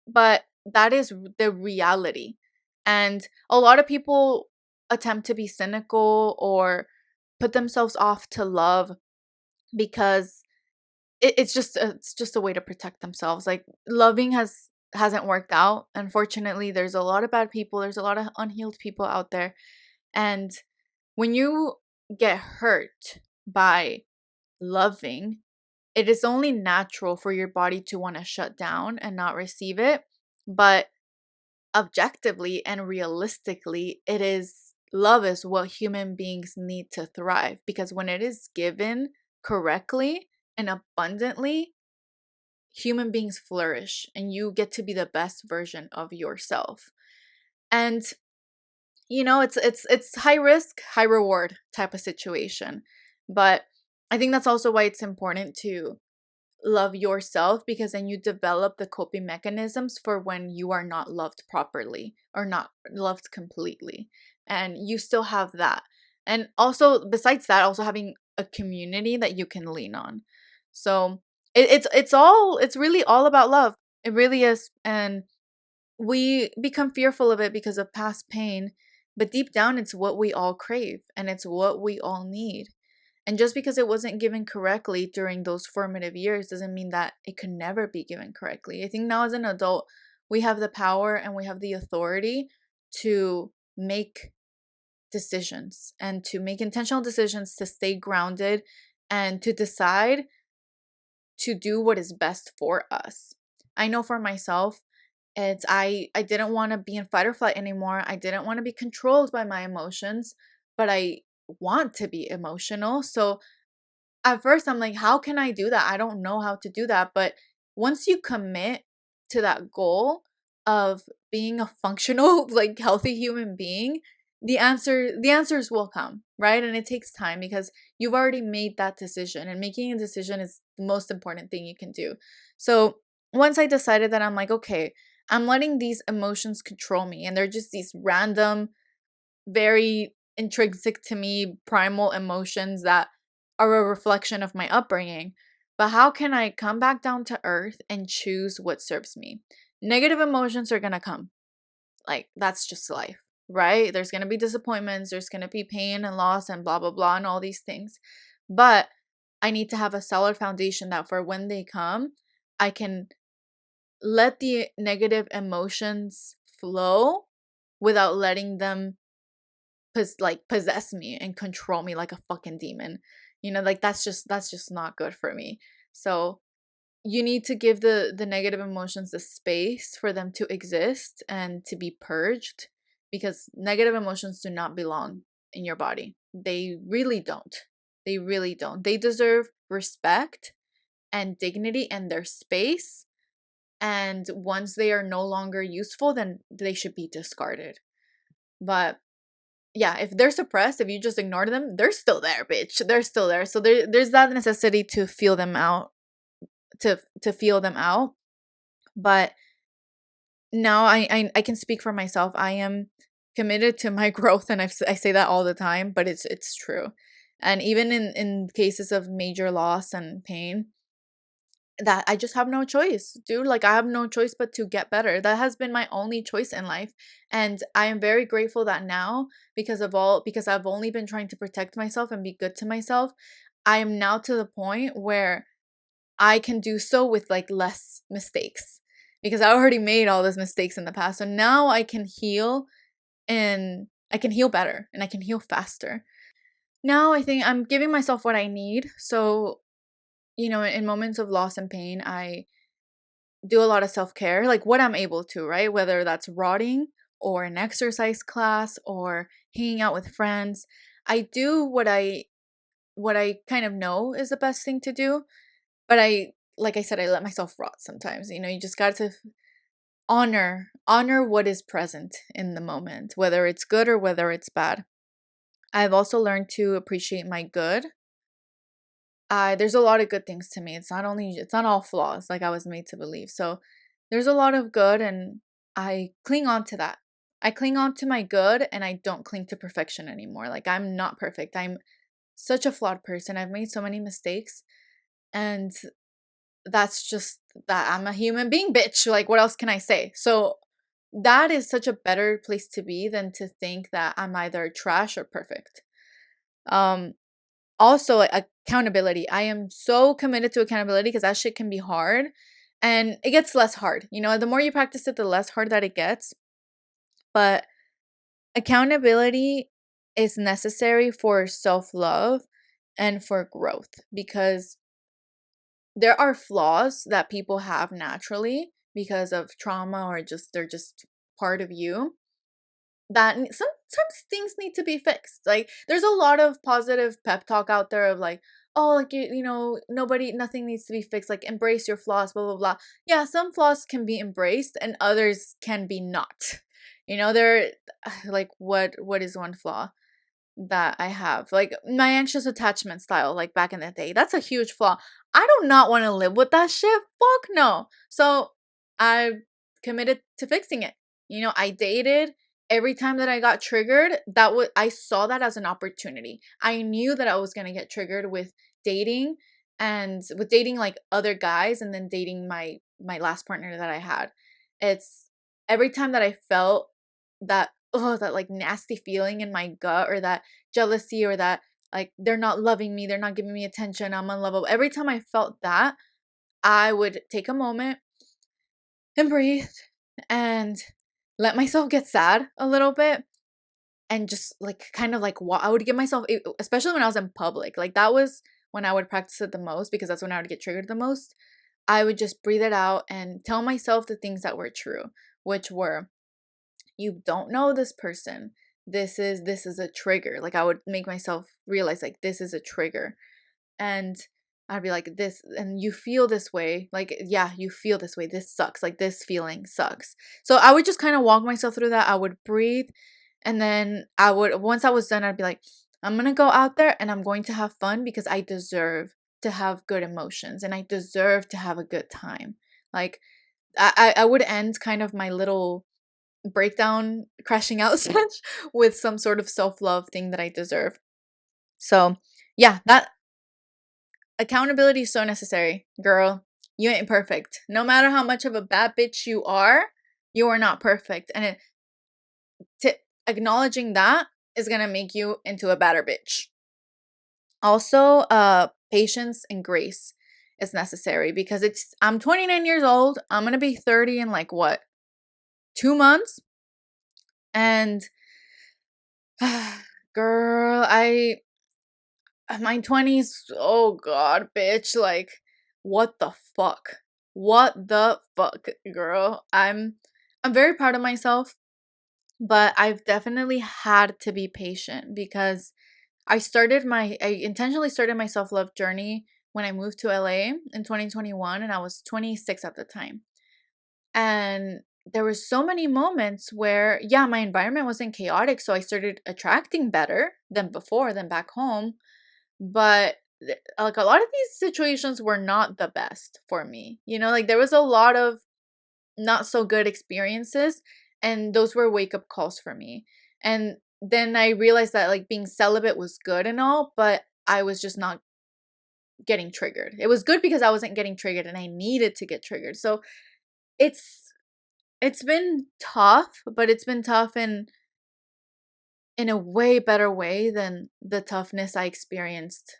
but that is the reality. And a lot of people attempt to be cynical or put themselves off to love because it's just a way to protect themselves. Like loving hasn't worked out. Unfortunately, there's a lot of bad people. There's a lot of unhealed people out there. And when you get hurt by loving, it is only natural for your body to want to shut down and not receive it. But objectively and realistically, it is love is what human beings need to thrive, because when it is given correctly and abundantly, human beings flourish and you get to be the best version of yourself. And you know, it's high risk, high reward type of situation. But I think that's also why it's important to love yourself, because then you develop the coping mechanisms for when you are not loved properly or not loved completely. And you still have that. And also besides that, also having a community that you can lean on. So it's really all about love. It really is. And we become fearful of it because of past pain, but deep down it's what we all crave and it's what we all need. And just because it wasn't given correctly during those formative years doesn't mean that it could never be given correctly. I think now as an adult, we have the power and we have the authority to make decisions and to make intentional decisions, to stay grounded and to decide to do what is best for us. I know for myself, it's I didn't want to be in fight or flight anymore. I didn't want to be controlled by my emotions, but I want to be emotional. So at first I'm like, how can I do that? I don't know how to do that. But once you commit to that goal of being a functional, like healthy human being, the answers will come, right? And it takes time because you've already made that decision, and making a decision is the most important thing you can do. So once I decided that, I'm like, okay, I'm letting these emotions control me, and they're just these random, very intrinsic to me primal emotions that are a reflection of my upbringing. But how can I come back down to earth and choose what serves me? Negative emotions are going to come. Like, that's just life, right? There's going to be disappointments, there's going to be pain and loss and blah, blah, blah, and all these things. But I need to have a solid foundation that for when they come, I can let the negative emotions flow without letting them possess me and control me like a fucking demon. You know, like that's just not good for me. So you need to give the negative emotions the space for them to exist and to be purged, because negative emotions do not belong in your body. They really don't. They really don't. They deserve respect and dignity and their space. And once they are no longer useful, then they should be discarded. But yeah, if they're suppressed, if you just ignore them, they're still there, bitch. They're still there. So there's that necessity to feel them out, to feel them out. But now I can speak for myself. I am committed to my growth, and I say that all the time, but it's true. And even in cases of major loss and pain, that I just have no choice, dude. Like, I have no choice but to get better. That has been my only choice in life. And I am very grateful that now, because I've only been trying to protect myself and be good to myself, I am now to the point where I can do so with like less mistakes, because I already made all those mistakes in the past. So now I can heal, and I can heal better, and I can heal faster. Now I think I'm giving myself what I need. So, in moments of loss and pain, I do a lot of self-care, like what I'm able to, right? Whether that's rotting or an exercise class or hanging out with friends. I do what I kind of know is the best thing to do, but like I said, I let myself rot sometimes. You just got to honor what is present in the moment, whether it's good or whether it's bad. I've also learned to appreciate my good. There's a lot of good things to me. It's not all flaws like I was made to believe. So there's a lot of good, and I cling on to that. I cling on to my good, and I don't cling to perfection anymore. Like, I'm not perfect. I'm such a flawed person. I've made so many mistakes, and that's just that. I'm a human being, bitch. Like, what else can I say? So that is such a better place to be than to think that I'm either trash or perfect. Um Also, like, accountability. I am so committed to accountability because that shit can be hard, and it gets less hard. The more you practice it, the less hard that it gets. But accountability is necessary for self-love and for growth, because there are flaws that people have naturally because of trauma, or just they're just part of you, that sometimes things need to be fixed. Like, there's a lot of positive pep talk out there of like, oh, like, nothing needs to be fixed. Like, embrace your flaws, blah blah blah. Yeah, some flaws can be embraced and others can be not. There, like, what is one flaw that I have? Like, my anxious attachment style, like back in the day. That's a huge flaw. I do not want to live with that shit. Fuck no. So I committed to fixing it. I dated. Every time that I got triggered, I saw that as an opportunity. I knew that I was gonna get triggered with dating, and with dating like other guys, and then dating my last partner that I had. It's every time that I felt that like nasty feeling in my gut, or that jealousy, or that like they're not loving me, they're not giving me attention, I'm unlovable. Every time I felt that, I would take a moment and breathe and let myself get sad a little bit, and just like kind of like I would give myself, especially when I was in public, like that was when I would practice it the most, because that's when I would get triggered the most. I would just breathe it out and tell myself the things that were true, which were, you don't know this person. This is a trigger. Like, I would make myself realize, like, this is a trigger. And I'd be like, this, and you feel this way. Like, yeah, you feel this way. This sucks. Like, this feeling sucks. So I would just kind of walk myself through that. I would breathe. And then once I was done, I'd be like, I'm going to go out there and I'm going to have fun, because I deserve to have good emotions and I deserve to have a good time. Like, I would end kind of my little breakdown, crashing out stage with some sort of self-love thing that I deserve. So, yeah, that accountability is so necessary, girl. You ain't perfect. No matter how much of a bad bitch you are not perfect. And to acknowledging that is going to make you into a better bitch. Also, patience and grace is necessary, because I'm 29 years old. I'm going to be 30 in like what? 2 months? And girl, my 20s, oh god, bitch, like, what the fuck? What the fuck, girl? I'm very proud of myself, but I've definitely had to be patient, because I intentionally started my self-love journey when I moved to LA in 2021, and I was 26 at the time. And there were so many moments where, yeah, my environment wasn't chaotic, so I started attracting better than before, than back home. But like, a lot of these situations were not the best for me. Like, there was a lot of not so good experiences, and those were wake up calls for me. And then I realized that like being celibate was good and all, but I was just not getting triggered. It was good because I wasn't getting triggered and I needed to get triggered. So it's it's been tough, but it's been tough in a way better way than the toughness I experienced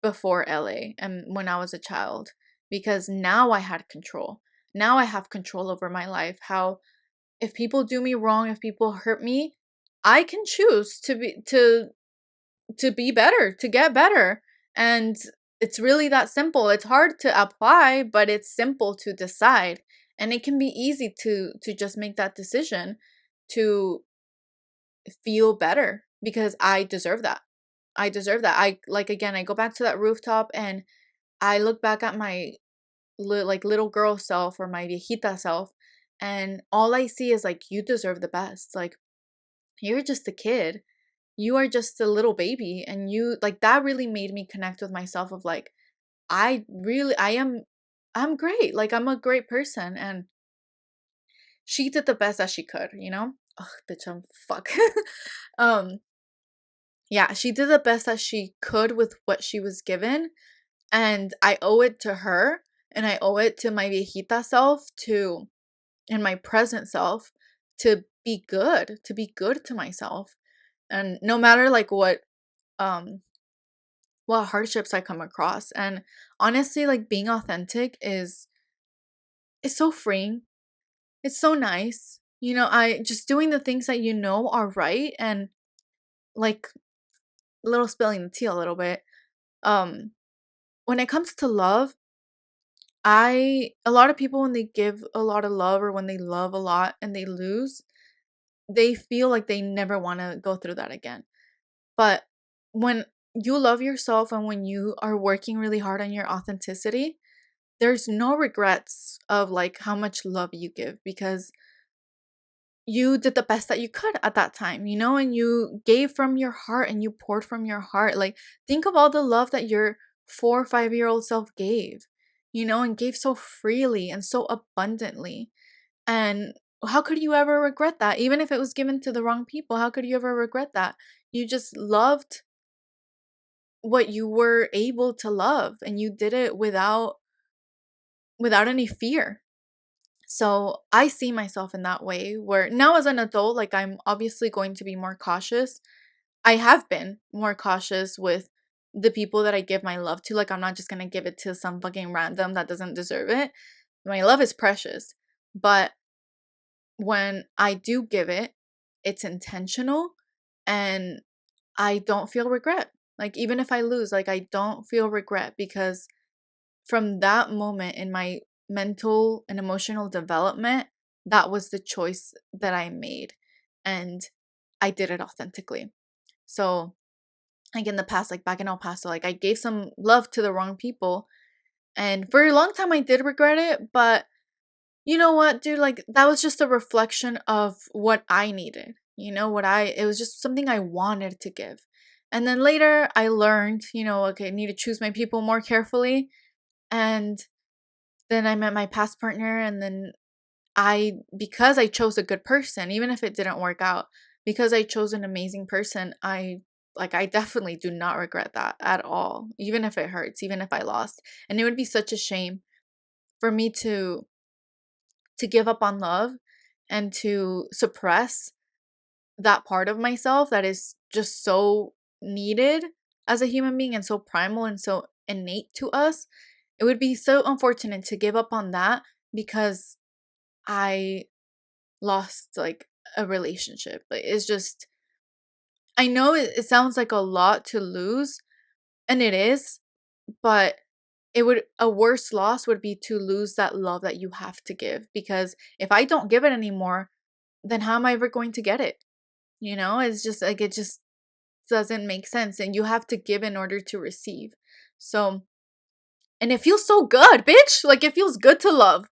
before LA and when I was a child, because now I had control. Now I have control over my life. How if people do me wrong, if people hurt me, I can choose to be better, to get better. And it's really that simple. It's hard to apply, but it's simple to decide. And it can be easy to just make that decision to feel better because I deserve that. I deserve that. I like again, I go back to that rooftop and I look back at my like little girl self or my viejita self, and all I see is like you deserve the best. Like you're just a kid. You are just a little baby, and you like that really made me connect with myself of like I'm great. Like I'm a great person, and she did the best that she could, you know? Ugh, bitch, I'm fuck. um yeah, she did the best that she could with what she was given, and I owe it to her, and I owe it to my viejita self to and my present self to be good to myself. And no matter like um what hardships I come across. And honestly, like being authentic is so freeing. It's so nice. You know, I just doing the things that you know are right, and like little spilling the tea a little bit. Um when it comes to love, I a lot of people when they give a lot of love or when they love a lot and they lose, they feel like they never want to go through that again. But when you love yourself and when you are working really hard on your authenticity, there's no regrets of like how much love you give because you did the best that you could at that time, you know, and you gave from your heart and you poured from your heart. Like, think of all the love that your 4 or 5 year old self gave, you know, and gave so freely and so abundantly. And how could you ever regret that? Even if it was given to the wrong people, how could you ever regret that? You just loved what you were able to love and you did it without any fear. So I see myself in that way where now as an adult, like I'm obviously going to be more cautious. I have been more cautious with the people that I give my love to. Like I'm not just going to give it to some fucking random that doesn't deserve it. My love is precious. But when I do give it, it's intentional and I don't feel regret. Like even if I lose, like I don't feel regret because from that moment in my mental and emotional development, that was the choice that I made. And I did it authentically. So, like in the past, like back in El Paso, like I gave some love to the wrong people. And for a long time, I did regret it. But you know what, dude? Like that was just a reflection of what I needed. You know, it was just something I wanted to give. And then later, I learned, you know, okay, I need to choose my people more carefully. And then I met my past partner, and then because I chose a good person, even if it didn't work out, because I chose an amazing person, I definitely do not regret that at all, even if it hurts, even if I lost. And it would be such a shame for me to give up on love and to suppress that part of myself that is just so needed as a human being and so primal and so innate to us. It would be so unfortunate to give up on that because I lost like a relationship. Like it's just I know it sounds like a lot to lose, and it is, but it would a worse loss would be to lose that love that you have to give because if I don't give it anymore, then how am I ever going to get it? You know, it's just like it just doesn't make sense and you have to give in order to receive. So, and it feels so good, bitch. Like it feels good to love.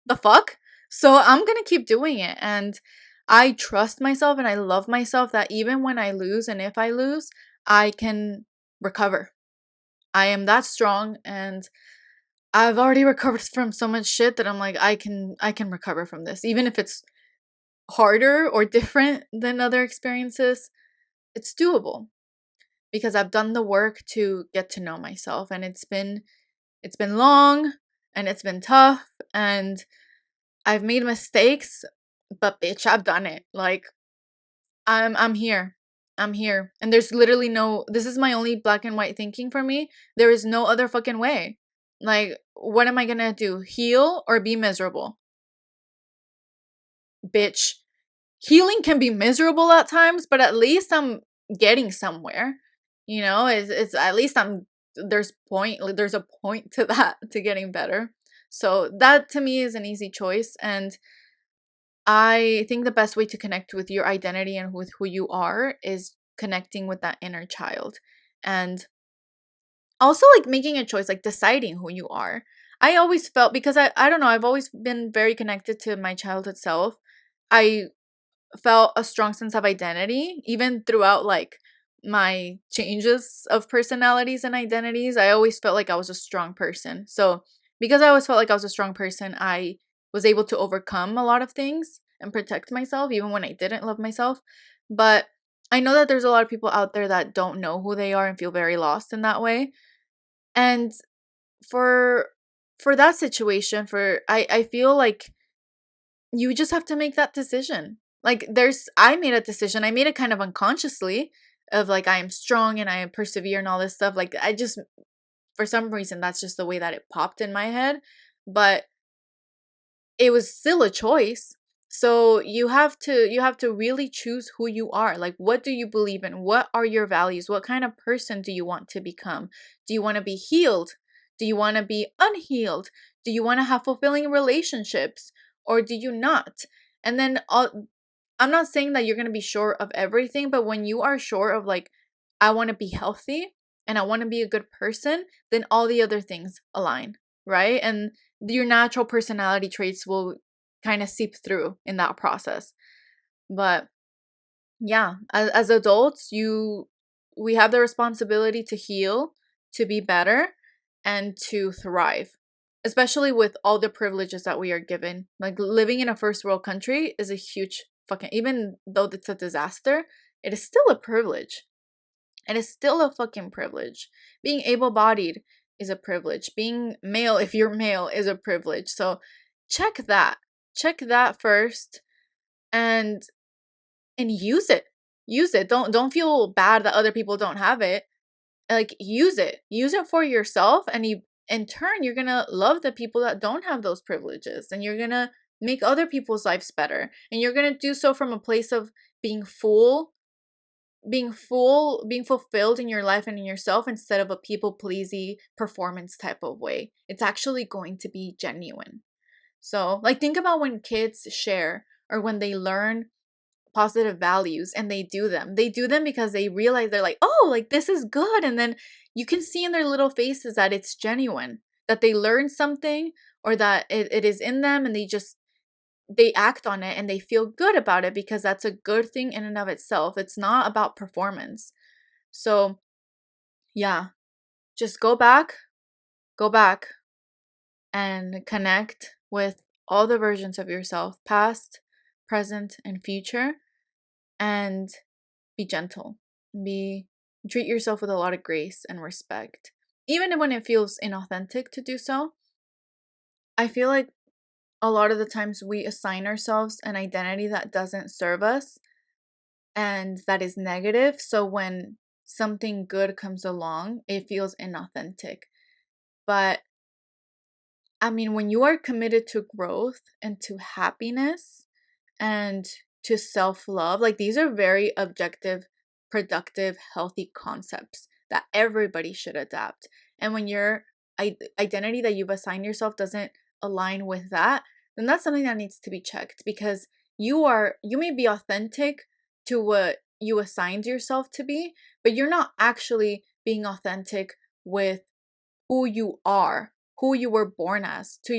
The fuck? So I'm gonna keep doing it. And I trust myself and I love myself that even when I lose and if I lose, I can recover. I am that strong and I've already recovered from so much shit that I'm like, I can recover from this. Even if it's harder or different than other experiences, it's doable because I've done the work to get to know myself, and it's been long and it's been tough, and I've made mistakes, but bitch, I've done it. Like, I'm here. I'm here. And there's literally no, this is my only black and white thinking for me. There is no other fucking way. Like, what am I gonna do? Heal or be miserable? Bitch. Healing can be miserable at times, but at least I'm getting somewhere. It's at least there's a point to that, to getting better. So that to me is an easy choice, and I think the best way to connect with your identity and with who you are is connecting with that inner child. And also, like, making a choice, like deciding who you are. I always felt, because I don't know, I've always been very connected to my childhood self. I felt a strong sense of identity even throughout, like, my changes of personalities and identities. I always felt like I was a strong person. So because I always felt like I was a strong person, I was able to overcome a lot of things and protect myself even when I didn't love myself. But I know that there's a lot of people out there that don't know who they are and feel very lost in that way. And for for that situation, for I feel like you just have to make that decision. Like, I made a decision. I made it kind of unconsciously, of like, I am strong and I persevere and all this stuff. Like, I just, for some reason, that's just the way that it popped in my head. But it was still a choice. So you have to really choose who you are. Like, what do you believe in? What are your values? What kind of person do you want to become? Do you want to be healed? Do you want to be unhealed? Do you want to have fulfilling relationships, or do you not? And then I'm not saying that you're going to be sure of everything, but when you are sure of, like, I want to be healthy and I want to be a good person, then all the other things align, right? And your natural personality traits will kind of seep through in that process. But yeah, as adults, we have the responsibility to heal, to be better, and to thrive, especially with all the privileges that we are given. Like, living in a first world country is a huge fucking, even though it's a disaster, it is still a privilege. It is still a fucking privilege. Being able-bodied is a privilege. Being male, if you're male, is a privilege. So check that. Check that first, and use it. Use it. Don't feel bad that other people don't have it. Like, use it. Use it for yourself, and you, in turn, you're going to love the people that don't have those privileges, and you're going to make other people's lives better. And you're going to do so from a place of being being fulfilled in your life and in yourself, instead of a people pleasy performance type of way. It's actually going to be genuine. So, like, think about when kids share, or when they learn positive values and they do them because they realize, they're like, oh, like, this is good. And then you can see in their little faces that it's genuine, that they learn something, or that it is in them, and they act on it and they feel good about it, because that's a good thing in and of itself. It's not about performance. So yeah, just go back and connect with all the versions of yourself, past, present, and future, and be gentle. Be Treat yourself with a lot of grace and respect. Even when it feels inauthentic to do so. I feel like a lot of the times we assign ourselves an identity that doesn't serve us and that is negative. So when something good comes along, it feels inauthentic. But I mean, when you are committed to growth and to happiness and to self love, like, these are very objective, productive, healthy concepts that everybody should adapt. And when your identity that you've assigned yourself doesn't align with that, then that's something that needs to be checked, because you may be authentic to what you assigned yourself to be, but you're not actually being authentic with who you are, who you were born as, to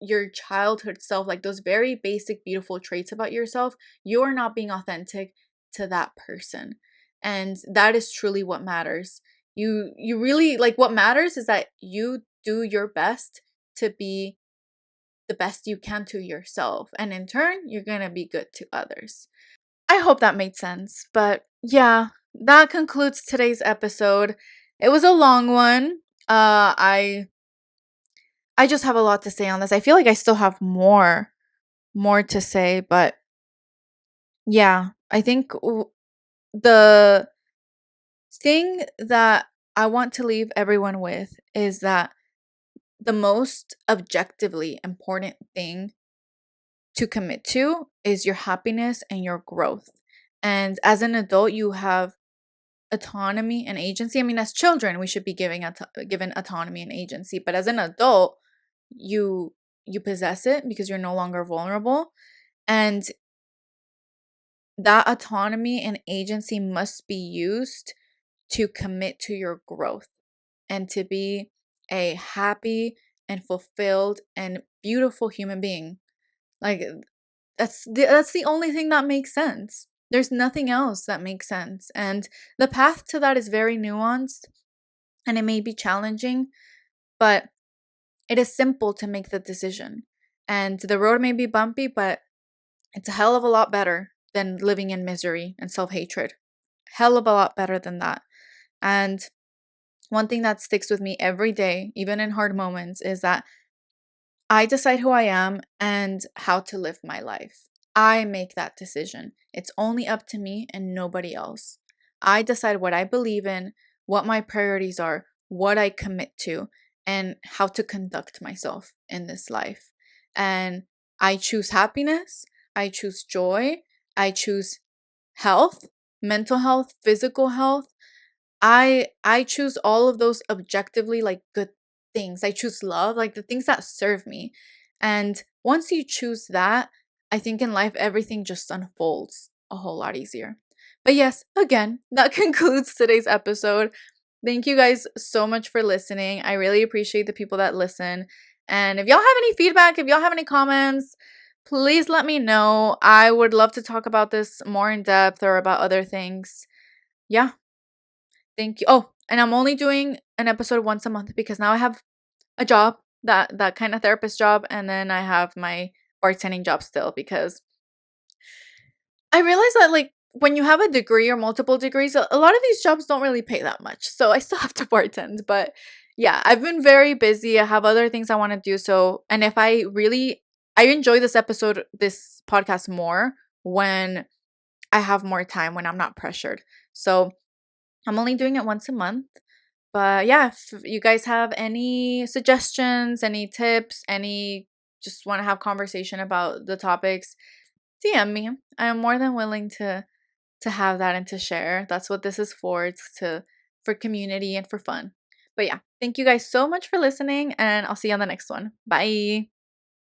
your childhood self, like those very basic beautiful traits about yourself. You are not being authentic to that person. And that is truly what matters. You really, like, what matters is that you do your best to be the best you can to yourself. And in turn, you're going to be good to others. I hope that made sense. But yeah, that concludes today's episode. It was a long one. I just have a lot to say on this. I feel like I still have more to say, but yeah, I think the thing that I want to leave everyone with is that the most objectively important thing to commit to is your happiness and your growth. And as an adult, you have autonomy and agency. I mean, as children, we should be given autonomy and agency, but as an adult, you possess it because you're no longer vulnerable, and that autonomy and agency must be used to commit to your growth and to be a happy and fulfilled and beautiful human being. Like that's the only thing that makes sense. There's nothing else that makes sense. And the path to that is very nuanced and it may be challenging, but it is simple to make the decision. And the road may be bumpy, but it's a hell of a lot better than living in misery and self-hatred. Hell of a lot better than that. And one thing that sticks with me every day, even in hard moments, is that I decide who I am and how to live my life. I make that decision. It's only up to me and nobody else. I decide what I believe in, what my priorities are, what I commit to, and how to conduct myself in this life. And I choose happiness, I choose joy, I choose health, mental health, physical health. I choose all of those objectively like good things. I choose love, like the things that serve me. And once you choose that, I think in life everything just unfolds a whole lot easier. But yes, again, that concludes today's episode. Thank you guys so much for listening. I really appreciate the people that listen. And if y'all have any feedback, if y'all have any comments, please let me know. I would love to talk about this more in depth or about other things. Yeah, thank you. Oh, and I'm only doing an episode once a month because now I have a job, that kind of therapist job, and then I have my bartending job still because I realize that like when you have a degree or multiple degrees, a lot of these jobs don't really pay that much. So I still have to bartend, but yeah, I've been very busy. I have other things I want to do. So, and if I enjoy this podcast more when I have more time, when I'm not pressured. So I'm only doing it once a month. But yeah, if you guys have any suggestions, any tips, any just want to have conversation about the topics, DM me. I am more than willing to have that and to share. That's what this is for. It's to for community and for fun. But yeah, thank you guys so much for listening and I'll see you on the next one. Bye.